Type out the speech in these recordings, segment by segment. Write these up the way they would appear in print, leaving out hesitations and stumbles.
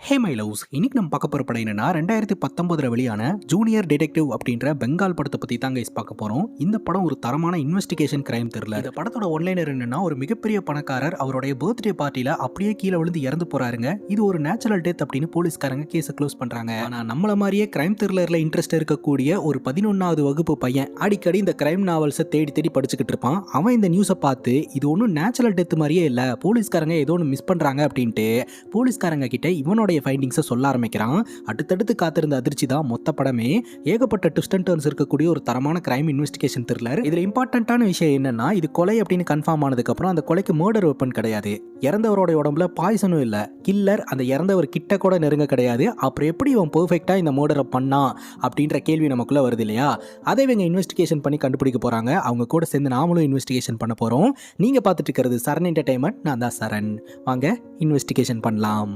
Hey my loves, இன்னைக்கு நம்ம பார்க்க போகிற படம் என்னன்னா 2019 வெளியான ஜூனியர் டிடெக்டிவ் அப்படின்ற பெங்கால் படத்தை பற்றி தாங்க பார்க்க போகிறோம். இந்த படம் ஒரு தரமான இன்வெஸ்டிகேஷன் கிரைம் த்ரில்லர். இந்த படத்தோட ஒன்லைனர் என்னன்னா, ஒரு மிகப்பெரிய பணக்காரர் அவருடைய பர்த்டே பார்ட்டியில் அப்படியே கீழே விழுந்து இறந்து போறாருங்க. இது ஒரு நேச்சுரல் டெத் அப்படின்னு போலீஸ்காரங்க கேஸை க்ளோஸ் பண்ணுறாங்க. ஆனால் நம்மள மாதிரியே கிரைம் த்ரில்லரில் இன்ட்ரெஸ்ட் இருக்கக்கூடிய ஒரு 11வது வகுப்பு பையன் அடிக்கடி இந்த கிரைம் நாவல்ஸை தேடி தேடி படிச்சுக்கிட்டு இருப்பான். அவன் இந்த நியூஸை பார்த்து இது ஒன்றும் நேச்சுரல் டெத் மாதிரியே இல்லை, போலீஸ்காரங்க ஏதோ ஒன்று மிஸ் பண்ணுறாங்க அப்படின்ட்டு போலீஸ்காரங்க கிட்ட இவனோட ஃபைண்டிங்ஸை சொல்ல ஆரம்பிக்கிறான். அடுத்தடுத்து காத்திருந்த அதிர்ச்சி தான் மொத்த படமே. ஏகப்பட்ட ட்விஸ்ட் அண்ட் டர்ன்ஸ் இருக்கக்கூடிய ஒரு தரமான கிரைம் இன்வெஸ்டிகேஷன் த்ரில்லர். இதுல இம்பார்ட்டன்ட்டான விஷயம் என்னன்னா, இது கொலை அப்படின்னு கன்ஃபார்ம் ஆனதுக்கு அப்புறம் அந்த கொலைக்கு மர்டர் வெப்பன் கிடையாது, இறந்தவரோட உடம்புல பாய்சனும் இல்ல, கில்லர் அந்த இறந்தவர் கிட்ட கூட நெருங்க கிடையாது. அப்புறம் எப்படி இவன் பெர்ஃபெக்ட்டா இந்த மர்டரை பண்ணா அப்படின்ற கேள்வி நமக்குள்ள வருது இல்லையா? அதை இவங்க இன்வெஸ்டிகேஷன் பண்ணி கண்டுபிடிக்க போறாங்க. அவங்க கூட சேர்ந்து நாமளும் இன்வெஸ்டிகேஷன் பண்ண போறோம். நீங்க பார்த்துட்டு இருக்கிறது சரண் என்டர்டைன்மெண்ட். நான் தான் சரண். வாங்க இன்வெஸ்டிகேஷன் பண்ணலாம்.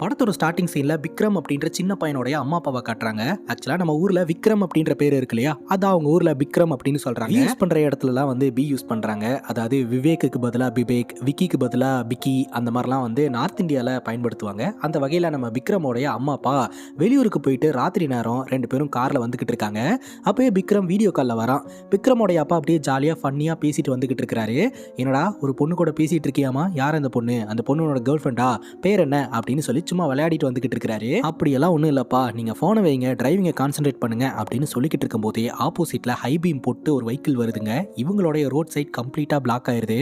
படத்தோட ஸ்டார்டிங் சீன்ல விக்ரம் அப்படின்ற சின்ன பையனுடைய அம்மா அப்பாவை காட்டுறாங்க. ஆக்சுவலா நம்ம ஊர்ல விக்ரம் அப்படின்ற பேர் இருக்கு இல்லையா, அதான் அவங்க ஊர்ல விக்ரம் அப்படின்னு சொல்றாங்க. யூஸ் பண்ற இடத்துலலாம் பி யூஸ் பண்றாங்க. அதாவது விவேக்கு பதிலா விவேக், விக்கிக்கு பதிலா பிக்கி, அந்த மாதிரிலாம் நார்த் இந்தியால பயன்படுத்துவாங்க. அந்த வகையில நம்ம விக்ரமோடைய அம்மா அப்பா வெளியூருக்கு போயிட்டு ராத்திரி நேரம் ரெண்டு பேரும் கார்ல வந்துகிட்டு இருக்காங்க. அப்பயே விக்ரம் வீடியோ கால்ல வரான். விக்ரமோடைய அப்பா அப்படியே ஜாலியா ஃபன்னியா பேசிட்டு வந்துகிட்டு இருக்காரு. என்னடா ஒரு பொண்ணு கூட பேசிட்டு இருக்கியாமா? யார் அந்த பொண்ணு? அந்த பொண்ணோட கேர்ள் ஃப்ரெண்டா? பேர் என்ன அப்படின்னு சொல்லி சும்மா விளையாடிட்டு வந்துகிட்டு இருக்காரு. அப்படியெல்லாம் ஒன்றும் இல்லப்பா, நீங்க போனை வைங்க, டிரைவிங்கை கான்சென்ட்ரேட் பண்ணுங்க அப்படின்னு சொல்லிக்கிட்டு இருக்கும் போதே ஆப்போசிட்ல ஹை பீம் போட்டு ஒரு வெஹிக்கிள் வருதுங்க. இவங்களுடைய ரோட் சைட் கம்ப்ளீட்டா பிளாக் ஆயிருது.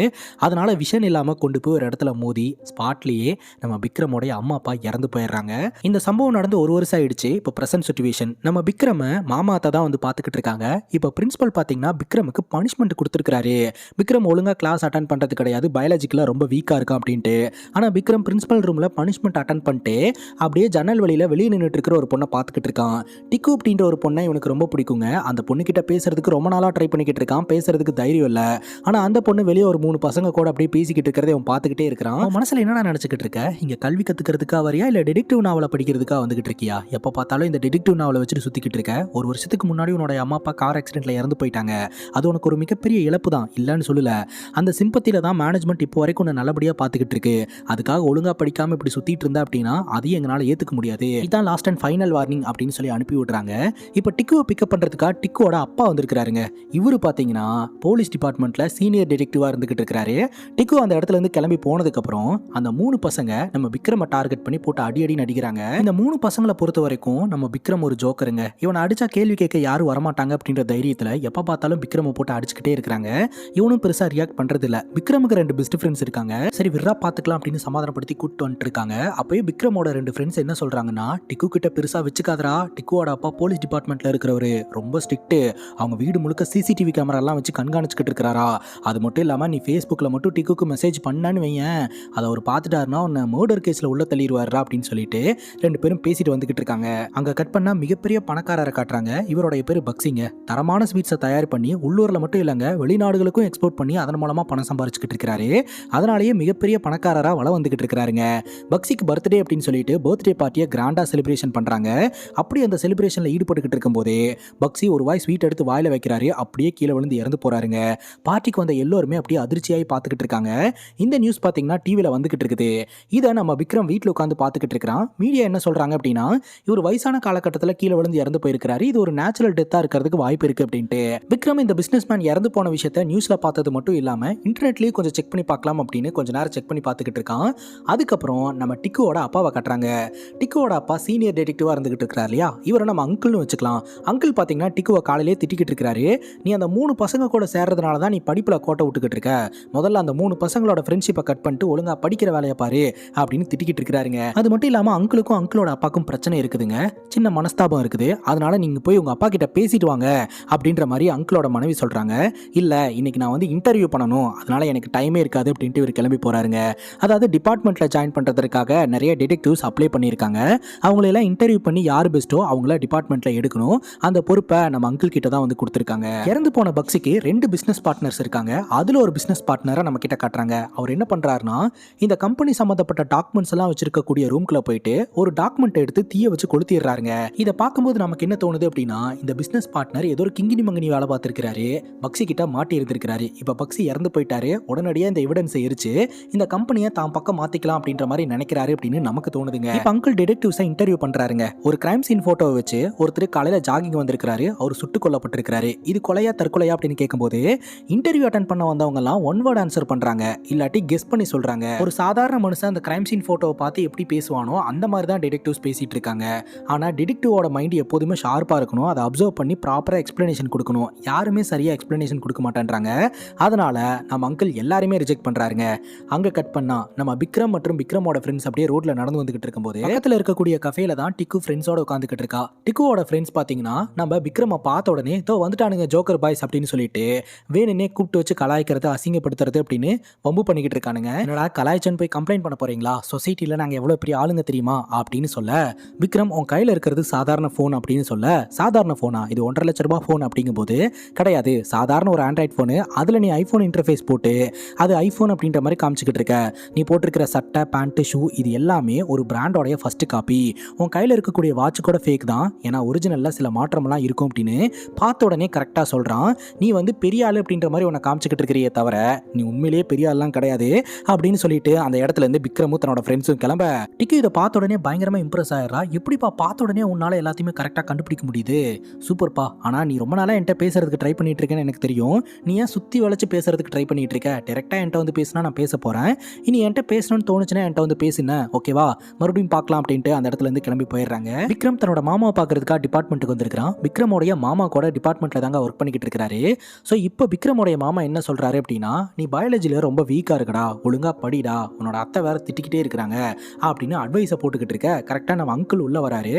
அதனால விஷன் இல்லாம கொண்டு போய் ஒரு இடத்துல மோதி ஸ்பாட்லயே நம்ம விக்ரமோடைய அம்மா அப்பா இறந்து போயிடுறாங்க. இந்த சம்பவம் நடந்து ஒரு வருஷம் ஆயிடுச்சு. இப்போ பிரசன்ட் சிச்சுவேஷன், நம்ம விக்ரம மாமாத்தை தான் பார்த்துக்கிட்டு இருக்காங்க. இப்போ பிரின்சிபல் பாத்தீங்கன்னா விக்ரமுக்கு பனிஷ்மெண்ட் கொடுத்துருக்காரு. விக்ரம் ஒழுங்கா கிளாஸ் அட்டன் பண்றது கிடையாது, பயாலஜிக்கலா ரொம்ப வீக்கா இருக்கான் அப்படின்ட்டு. ஆனா விக்ரம் பிரின்சிபல் ரூம்ல பனிஷ்மெண்ட் அட்டன் பண்ணிட்டு அப்படியே ஜன்னல் வழியில வெளியே நின்றுட்டு இருக்கிற ஒரு பொண்ணை பார்த்துக்கிட்டு இருக்கான். டிக்கு அப்படின்ற ஒரு பொண்ணை இவனுக்கு ரொம்ப பிடிக்குங்க. அந்த பொண்ணு கிட்ட பேசுறதுக்கு ரொம்ப நாளா ட்ரை பண்ணிக்கிட்டு இருக்கான். பேசுறதுக்கு தைரியம் இல்ல. ஆனா அந்த பொண்ணு வெளியே ஒரு 3 பசங்க கூட அப்படியே பேசிக்கிட்டு இருக்கிறத அவன் பார்த்துக்கிட்டே இருக்கிறான். மனசுல என்னடா நினைச்சுக்கிட்டு இருக்க? இங்க கல்வி கத்துக்கிறதுக்கா வரியா இல்ல டிடெக்டிவ் நாவலை படிக்கிறதுக்கா வந்துகிட்டு இருக்கியா? எப்ப பார்த்தாலும் இந்த டிடெக்டிவ் நாவலை வச்சுட்டு சுத்திக்கிட்டு இருக்க. ஒரு வருஷத்துக்கு முன்னாடி உன்னோட அம்மா அப்பா கார் ஆக்சிடென்ட்ல இறந்து போயிட்டாங்க. அது உனக்கு ஒரு மிகப்பெரிய இழப்பு தான், இல்லன்னு சொல்லல. அந்த சிம்பத்தில தான் மேனேஜ்மெண்ட் இப்போ வரைக்கும் உன்னை நல்லபடியா பார்த்துக்கிட்டு இருக்கு. அதுக்காக ஒழுங்கா படிக்காம இப்படி சுத்திட்டு இருந்தா அப்படின்னா அதையும் எங்களால ஏத்துக்க முடியாது. இதான் லாஸ்ட் அண்ட் ஃபைனல் வார்னிங் அப்படின்னு சொல்லி அனுப்பி விடுறாங்க. இப்போ டிக்குவை பிக்கப் பண்றதுக்காக டிக்குவோட அப்பா வந்திருக்காருங்க. இவரு பாத்தீங்கன்னா போலீஸ் டிபார்ட்மெண்ட்ல சீனியர் டிடெக்டிவா இருந்துகிட்டு இருக்காரு. டிக்கு அந்த இடத்துல இருந்து கிளம்பி போனதுக்கு அப்புறம் அந்த 3 பசங்க நம்ம விக்ரம டார்கெட் பண்ணி போட்டு அடி நடிக்கிறாங்க. இந்த 3 பசங்களை பொறுத்த வரைக்கும் நம்ம விக்ரம் ஒரு ஜோக்கருங்க. இவனை அடிச்சா கேள்வி கேட்க யாரும் வரமாட்டாங்க அப்படின்ற தைரியத்துல எப்ப பார்த்தாலும் விக்ரம போட்டு அடிச்சுக்கிட்டே இருக்காங்க. இவனும் பெருசா ரியாக்ட் பண்றது இல்ல. விக்ரமுக்கு 2 பெஸ்ட் ஃப்ரெண்ட்ஸ் இருக்காங்க. சரி விர்ரா பாத்துக்கலாம் அப்படின்னு சமாதானப்படுத்தி கூட்டு வந்துட்டு இருக்காங்க. அப்பயே விக்ரமோட 2 ஃப்ரெண்ட்ஸ் என்ன சொல்றாங்கன்னா, டிக்கு கிட்ட பெருசா வச்சுக்காதரா, டிக்குவோட அப்பா போலீஸ் டிபார்ட்மெண்ட்ல இருக்கிறவரு ரொம்ப ஸ்ட்ரிக்ட், அவங்க வீடு முழுக்க சிசிடிவி கேமரா எல்லாம் வச்சு கண்காணிச்சுக்கிட்டு இருக்கிறாரா. அது மட்டும் இல்லாம நீ ஃபேஸ்புக்ல மட்டும் டிக்குக்கு மெசேஜ் பண்ணான்னு வையேன், அதை அவர் பார்த்துட்டாருன்னா உன்னை மர்டர் கேஸ்ல உள்ள தள்ளிடுவாரா அப்படின்னு சொல்லிட்டு 2 பேரும் பேசிட்டு வந்துகிட்டு இருக்காங்க. அங்க கட் பண்ணா மிகப்பெரிய பணக்காரரை காட்டுறாங்க. இவருடைய பேரு பக்சிங்க. தரமான ஸ்வீட்ஸை தயார் பண்ணி உள்ளூர்ல மட்டும் இல்லங்க வெளிநாடுகளுக்கும் எக்ஸ்போர்ட் பண்ணி அதன் மூலமா பணம் சம்பாரிச்சுக்கிட்டு இருக்காரு. அதனாலேயே மிகப்பெரிய பணக்காரரா வள வந்துகிட்டு இருக்காருங்க. பக்சிக்கு பர்த்டே அப்படின்னு சொல்லிட்டு பர்த்டே பார்ட்டியை கிராண்டா செலிப்ரேஷன் பண்றாங்க. அப்படி அந்த செலிப்ரேஷன்ல ஈடுபட்டுக்கிட்டு இருக்கும்போதே பக்சி ஒரு வாய் ஸ்வீட் எடுத்து வாயில வைக்கிறாரு. அப்படியே கீழே விழுந்து இறந்து போறாருங்க. பார்ட்டிக்கு வந்த எல்லாருமே அப்படியே அதிர்ச்சியாகி பார்த்துக்கிட்டு இருக்காங்க. இந்த நியூஸ் பாத்தீங்கன்னா டிவில வந்துகிட்டு இருக்குது. இதை நம்ம விக்ரம் வீட்டில் உட்காந்து பார்த்துக்கிட்டு இருக்கிறான். மீடியா என்ன சொல்றாங்க அப்படின்னா, இவர் வயசான காலகட்டத்தில் கீழே விழுந்து இறந்து போயிருக்காரு, இது ஒரு நேச்சுரல் டெத்தா இருக்கிறதுக்கு வாய்ப்பு இருக்கு அப்படின்ட்டு. விக்ரம் இந்த பிசினஸ் மேன் இறந்து போன விஷயத்த நியூஸ்ல பார்த்தது மட்டும் இல்லாம இன்டர்நெட்லயும் கொஞ்சம் செக் பண்ணி பார்க்கலாம் அப்படின்னு கொஞ்ச நேரம் செக் பண்ணி பார்த்துக்கிட்டு இருக்கான். அதுக்கப்புறம் நம்ம டிக்குவோட அப்பாவை கட்டுறாங்க. டிக்குவோட அப்பா சீனியர் டிடெக்டிவா இருந்துகிட்டு இருக்காரு இல்லையா, இவரை நம்ம அங்கிள்னு வச்சுக்கலாம். அங்கிள் பாத்தீங்கன்னா டிக்குவை காலையிலே திட்டிக்கிட்டு இருக்காரு. நீ அந்த 3 பசங்க கூட சேர்றதுனால தான் நீ படிப்புல கோட்டை விட்டுக்கிட்டு இருக்க. முதல்ல அந்த 3 பசங்களோட ஃப்ரெண்ட்ஷிப்பை கட் பண்ணிட்டு ஒழுங்கா படிக்கிற வேலையை பாரு அப்படின்னு திட்டிக்கிட்டு இருக்காருங்க. அது மட்டும் இல்லாம அங்கிளுக்கும் அங்கிளோட அப்பாக்கும் பிரச்சனை இருக்குதுங்க, சின்ன மனஸ்தாபம் இருக்குது. அதனால நீங்க போய் உங்க அப்பா கிட்ட பேசிட்டு வாங்க அப்படின்ற மாதிரி அங்கிளோட மனைவி சொல்றாங்க. இல்ல இன்னைக்கு நான் இன்டர்வியூ பண்ணணும், அதனால எனக்கு டைமே இருக்காது அப்படின்ட்டு இவர் கிளம்பி போறாருங்க. அதாவது டிபார்ட்மெண்ட்ல ஜாயின் பண்றதுக்காக நிறைய டிடெக்டிவ்ஸ் அப்ளை பண்ணியிருக்காங்க. அவங்களெல்லாம் இன்டர்வியூ பண்ணி யார் பெஸ்ட்டோ அவங்கள டிபார்ட்மெண்ட்ல எடுக்கணும். அந்த பொறுப்பை நம்ம அங்கிள் கிட்ட தான் கொடுத்துருக்காங்க. இறந்து போன பக்ஸிக்கு 2 பிசினஸ் பார்ட்னர்ஸ் இருக்காங்க. அதுல ஒரு பிசினஸ் பார்ட்னரை நம்ம கிட்ட காட்டுறாங்க. அவர் என்ன பண்றாருன்னா, இந்த கம்பெனி சம்பந்தப்பட்ட டாக்குமெண்ட்ஸ் எல்லாம் வச்சிருக்கக்கூடிய ரூம்குள்ள போயிட்டு ஒரு டாக்குமெண்ட் எடுத்து தீய வச்சு கொளுத்திடுறாருங்க. இதை பார்க்கும்போது நமக்கு என்ன தோணுது அப்படின்னா, இந்த பிசினஸ் பார்ட்னர் ஏதோ ஒரு கிங்கினி மங்கினி வேலை பார்த்திருக்காரு, பக்ஸி கிட்ட மாட்டி இருந்திருக்காரு. இப்ப பக்ஸி இறந்து போயிட்டாரு, உடனடியாக இந்த எவிடன்ஸை எரிச்சு இந்த கம்பெனியை தான் பக்கம் மாத்திக்கலாம் அப்படின்ற மாதிரி நினைக்கிறாரு அப்படின்னு நமக்கு தோணுதுங்க. இப்போ அங்கிள் டிடெக்டிவ்ஸை இன்டர்வியூ பண்றாருங்க. ஒரு கிரைம் சீன் போட்டோவை வச்சு ஒருத்தர் காலையில ஜாகிங் வந்திருக்காரு, அவர் சுட்டுக் கொல்லப்பட்டிருக்காரு, இது கொலையா தற்கொலையா அப்படின்னு கேட்கும்போது இன்டர்வியூ அட்டென்ட் பண்ண வந்தவங்க எல்லாம் ஒன் வேர்ட் ஆன்சர் பண்றாங்க, இல்லாட்டி கெஸ் பண்ணி சொல்றாங்க. ஒரு சாதாரண மனுஷன் அந்த கிரைம் சீன் போட்டோவை பார்த்து எப்படி பேசுவானோ அந்த மாதிரி தான் டிடெக்டிவ்ஸ் பேசிட்டு இருக்காங்க. ஆனா டிடெக்டிவோட மைண்ட் எப்போதுமே ஷார்ப்பா இருக்கணும், அதை அப்சர்வ் பண்ணி ப்ராப்பரா எக்ஸ்பிளனேஷன் கொடுக்கணும். யாருமே சரியா எக்ஸ்பிளனேஷன் கொடுக்க மாட்டேன்றாங்க. அதனால நம்ம அங்கிள் எல்லாருமே ரிஜெக்ட் பண்றாருங்க. அங்க கட் பண்ணா நம்ம விக்ரம் மற்றும் விக்ரமோட ஃப்ரெண்ட்ஸ் அப்படியே ரோட்ல நடந்து வந்துகிட்டு இருக்கும்போது பக்கத்துல இருக்கக்கூடிய கஃபேல தான் டிக்கு ஃப்ரெண்ட்ஸோட உட்காந்துக்கிட்டு இருக்கா. டிக்குவோட ஃப்ரெண்ட்ஸ் பாத்தீங்கன்னா நம்ம விக்ரம பார்த்த உடனே தோ வந்துட்டானுங்க ஜோக்கர் பாய்ஸ் அப்படின்னு சொல்லிட்டு வேணுன்னே கூப்பிட்டு வச்சு கலாய்க்கிறது, அசிங்கப்படுத்துறது அப்படின்னு வம்பு பண்ணிக்கிட்டு இருக்கானுங்க. என்னடா கலாய்ச்சன் போய் கம்ப்ளைண்ட் பண்ண போறீங்களா, சொசைட்டில நாங்க எவ்வளவு பெரிய ஆளுங்க தெரியுமா அப்படின்னு சொல்ல விக்ரம் உன் கையில இருக்கிறது சாதாரண போன் அப்படின்னு சொல்ல, சாதாரண போனா இது 1.5 லட்ச ரூபாய் போன் அப்படிங்கும் போது கிடையாது, சாதாரண ஒரு ஆண்ட்ராய்ட் போனு, அதுல நீ ஐபோன் இன்டர்ஃபேஸ் போட்டு அது ஐபோன் அப்படின்ற மாதிரி காமிச்சுக்கிட்டு இருக்க, நீ போட்டிருக்கிற சட்டை பேண்ட் ஷூ இது எல்லாமே ஒரு பிராண்டோடைய ஃபர்ஸ்ட் காப்பி, உன் கையில் இருக்கக்கூடிய வாட்ச் கூட ஃபேக் தான், ஏன்னா ஒரிஜினல்ல சில மாற்றம்லாம் இருக்கும் அப்படின்னு பார்த்த உடனே கரெக்டாக சொல்கிறான். நீ வந்து பெரிய ஆள் அப்படின்ற மாதிரி உன்னை காமிச்சிக்கிட்டு இருக்கிறியே தவிர நீ உண்மையிலேயே பெரிய ஆள்லாம் கிடையாது அப்படின்னு சொல்லிட்டு அந்த இடத்துல இருந்து விக்ரமும் தன்னோட ஃப்ரெண்ட்ஸும் கிளம்ப டிக்கு இதை பார்த்த உடனே பயங்கரமா இம்ப்ரெஸ் ஆயிடுறா. எப்படிப்பா பார்த்த உடனே உன்னால எல்லாத்தையுமே கரெக்டாக கண்டுபிடிக்க முடியுது, சூப்பர்ப்பா, ஆனால் நீ ரொம்ப நாளாக என்கிட்ட பேசுறதுக்கு ட்ரை பண்ணிட்டு இருக்கேன்னு எனக்கு தெரியும், நீ ஏன் சுற்றி வளைச்சு பேசுறதுக்கு ட்ரை பண்ணிட்டு இருக்க, டேரெக்டாக என்கிட்ட வந்து பேசினா நான் பேச போகிறேன், இனி என்கிட்ட பேசணும்னு தோணுச்சுன்னா என்கிட்ட வந்து பேசுன ஓகேவா, மறுபடியும் பார்க்கலாம் அப்படின்ட்டு அந்த இடத்துல இருந்து கிளம்பி போயிடுறாங்க. விக்ரம் தன்னோட மாமாவை பார்க்கறதுக்காக டிபார்ட்மெண்ட்டுக்கு வந்திருக்கான். விக்ரமோடைய மாமா கூட டிபார்ட்மெண்ட்ல தாங்க ஒர்க் பண்ணிக்கிட்டு இருக்காரு. ஸோ இப்போ விக்ரமோடைய மாமா என்ன சொல்றாரு அப்படின்னா, நீ பயாலஜியில் ரொம்ப வீக்காக இருக்கடா, ஒழுங்கா படிடா, உன்னோட அத்தை வேற திட்டிக்கிட்டே இருக்கிறாங்க அப்படின்னு அட்வைஸை போட்டுக்கிட்டு இருக்க. கரெக்டாக நம்ம அங்கிள் உள்ள வராரு.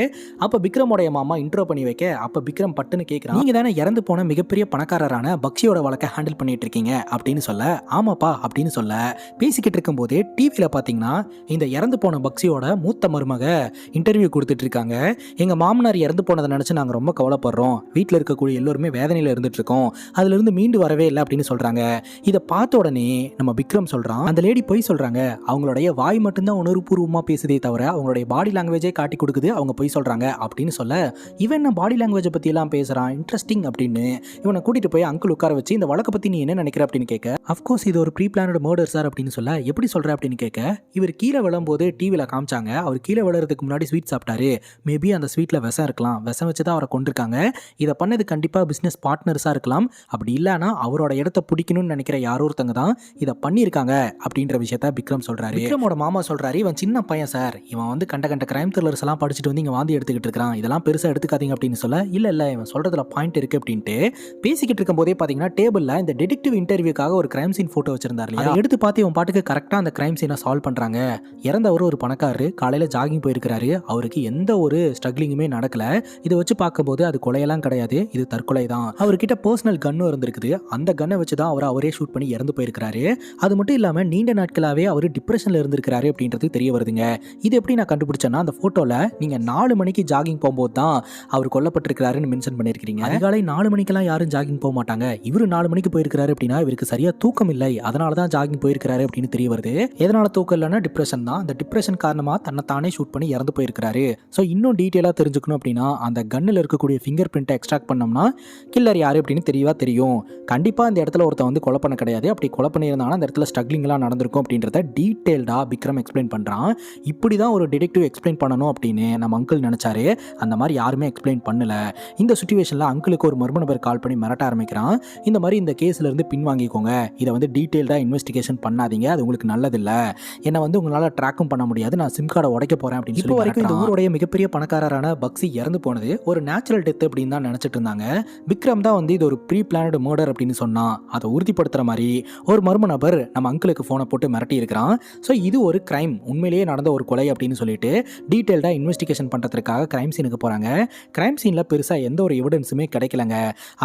அப்போ விக்ரமோடைய மாமா இன்ட்ரோ பண்ணி வைக்க அப்போ விக்ரம் பட்டுன்னு கேட்குறான், நீங்க தானே இறந்து போன மிகப்பெரிய பணக்காரரான பக்ஷியோட வழக்கை ஹேண்டில் பண்ணிட்டு இருக்கீங்க அப்படின்னு சொல்ல, ஆமாப்பா அப்படின்னு சொல்ல பேசிக்கிட்டு இருக்கும் போதே டிவியில் பார்த்தீங்கன்னா இந்த இறந்து போன பக்ஷியோட மூத்த மருமக இன்டர்வியூ கொடுத்துட்டு இருக்காங்க. எங்க மாமனார் இறந்து போனதை நினைச்சு நாங்க ரொம்ப கவலைப்படுறோம், வீட்டில் இருக்கக்கூடிய எல்லோருமே வேதனையில் இருந்துட்டு இருக்கோம், அதுல இருந்து மீண்டு வரவே இல்லை அப்படின்னு சொல்றாங்க. இதை பார்த்த உடனே நம்ம விக்ரம் சொல்றான், அந்த லேடி போய் சொல்றாங்க, அவங்களுடைய வாய் மட்டும்தான் உணர்வுபூர்வமா பேசுதே தவிர அவங்களுடைய பாடி லாங்குவேஜே காட்டி கொடுக்குது, அவங்க போய் சொல்றாங்க அப்படின்னு சொல்ல, இவன் என்ன பாடி லாங்குவேஜை பத்தி எல்லாம் பேசுறான் இன்ட்ரெஸ்டிங் அப்படின்னு இவனை கூட்டிட்டு போய் அங்கிள் உட்கார வச்சு இந்த வழக்கை பத்தி நீ என்ன நினைக்கிற அப்படின்னு கேட்க, அஃப்கோர்ஸ் இது ஒரு ப்ரீ பிளானட் மர்டர் சார் அப்படின்னு சொல்ல, எப்படி சொல்ற அப்படின்னு கேட்க, இவர் கீழே விழும்போது டிவியில் காமிச்சாங்க, அவர் கீழே விழுறதுக்கு முன்னாடி ஸ்வீட் சாப்பிட்டாரு, மேபி அந்த ஸ்வீட்டில் விஷம் இருக்கலாம், விஷம் வச்சு தான் அவரை கொண்டிருக்காங்க, இதை பண்ணது கண்டிப்பாக பிஸ்னஸ் பார்ட்னர்ஸாக இருக்கலாம், அப்படி இல்லைன்னா அவரோட இடத்த பிடிக்கணும்னு நினைக்கிற யாரோ ஒருத்தங்க தான் இதை பண்ணியிருக்காங்க அப்படின்ற விஷயத்த விக்ரம் சொல்றாரு. விக்ரமோட மாமா சொல்றாரு, இவன் சின்ன பையன் சார், இவன் வந்து கண்ட கண்ட கிரைம் த்ரில்லர்ஸ் எல்லாம் படிச்சுட்டு வந்து இங்கே வாந்தி எடுத்துக்கிட்டு இருக்கான், இதெல்லாம் பெருசாக எடுத்துக்காதீங்க அப்படின்னு சொல்ல, இல்லை இவன் சொல்றதுல பாயிண்ட் இருக்கு அப்படின்ட்டு பேசிக்கிட்டு இருக்கும் போதே பார்த்தீங்கன்னா டேபிளில் இந்த டிடெக்டிவ் இன்டர்வியூக்காக ஒரு கிரைம் சீன் போட்டோ வச்சிருந்தாரு. அதை எடுத்து பார்த்து இவன் பாட்டுக்கு கரெக்டாக அந்த கிரைம் சீனை சால்வ் பண்றாங்க. இறந்தவர் ஒரு பணக்காரரு, காலையில் ஜாகிங் போயிருக்கிறாரு, அவருக்கு எந்த ஒரு ஸ்ட்ரகிளிங்குமே நடக்கல, இதை வச்சு பார்க்கும்போது அது கொலையெல்லாம் கிடையாது, இது தற்கொலை தான், அவர்கிட்ட பர்சனல் கன்னும் இருந்திருக்குது, அந்த கன்னை வச்சு தான் அவரே ஷூட் பண்ணி இறந்து போயிருக்கிறாரு, அது மட்டும் இல்லாமல் நீண்ட நாட்களாகவே அவர் டிப்ரெஷனில் இருந்திருக்கிறாரு அப்படின்றது தெரிய வருதுங்க. இது எப்படி நான் கண்டுபிடிச்சேன்னா, அந்த ஃபோட்டோவில் நீங்கள் 4 மணிக்கு ஜாகிங் போகும்போது தான் அவர் கொல்லப்பட்டிருக்கிறாருன்னு மென்ஷன் பண்ணியிருக்கிறீங்க. அதிகாலை 4 மணிக்கெல்லாம் யாரும் ஜாகிங் போக மாட்டாங்க, இவர் 4 மணிக்கு போயிருக்கிறாரு அப்படின்னா இவருக்கு சரியா தூக்கம் இல்லை, அதனால தான் ஜாகிங் போயிருக்கிறாரு அப்படின்னு தெரிய வருது. எதனால தூக்கம் இல்லைன்னா டிப்ரெஷன் தான், அந்த டிப்ரெஷன் காரணமாக தன்னைத்தானே ஷூட் பண்ணி இறந்து போயிருக்கிறாரு. ஸோ இன்னும் டீட்டெயிலாக தெரிஞ்சுக்கணும் அப்படின்னா அந்த கன்னில் இருக்கக்கூடிய ஃபிங்கர் பிரிண்ட்டை எக்ஸ்ட்ராக்ட் பண்ணோம்னா கில்லர் யார் அப்படின்னு தெளிவாக தெரியும். கண்டிப்பாக இந்த இடத்துல ஒருத்தன் வந்து கொலை பண்ண கிடையாது, அப்படி கொலை பண்ணியிருந்தாங்கன்னா அந்த இடத்துல ஸ்ட்ரகிளிங்லாம் நடந்திருக்கும் அப்படின்றத டீட்டெயில்டாக விக்ரம் எக்ஸ்பிளைன் பண்ணுறான். இப்படி தான் ஒரு டிடெக்டிவ் எக்ஸ்பிளைன் பண்ணணும் அப்படின்னு நம்ம அங்கிள் நினச்சாரு, அந்த மாதிரி யாருமே எக்ஸ்பிளைன் பண்ணல. இந்த சுச்சுவேஷனில் அங்கிளுக்கு ஒரு மர்ம நபர் கால் பண்ணி மிரட்ட ஆரம்பிக்கிறான், இந்த மாதிரி இந்த கேஸ்ல இருந்து பின்வாங்கிக்கோங்க, இதை வந்து டீட்டெயில்டாக இன்வெஸ்டிகேஷன் பண்ணாதீங்க, அது உங்களுக்கு நல்லதில்லை, என்னை வந்து உங்களால் ட்ராக்கும் பண்ண முடியாது, நான் சிம் கார்டை உடைக்க போகிறேன் அப்படின்னு சொல்லி வரைக்கும் இந்த ஊருடைய மிகப்பெரிய பணக்காரரான பக்ஷி இறந்து போனது ஒரு நேச்சுரல் டெத் அப்படின்னு தான் நினச்சிட்டு இருந்தாங்க. விக்ரம் தான் வந்து இது ஒரு ப்ரீ பிளானட் மர்டர் அப்படின்னு சொன்னான், அதை உறுதிப்படுத்துகிற மாதிரி ஒரு மர்ம நபர் நம்ம அங்கிளுக்கு ஃபோனை போட்டு மிரட்டி இருக்கிறான். ஸோ இது ஒரு கிரைம், உண்மையிலேயே நடந்த ஒரு கொலை அப்படின்னு சொல்லிட்டு டீட்டெயில்டாக இன்வெஸ்டிகேஷன் பண்ணுறதுக்காக கிரைம் சீனுக்கு போகிறாங்க. கிரைம் சீனில் பெருசாக எந்த ஒரு எவிடன்ஸுமே கிடைக்கலங்க.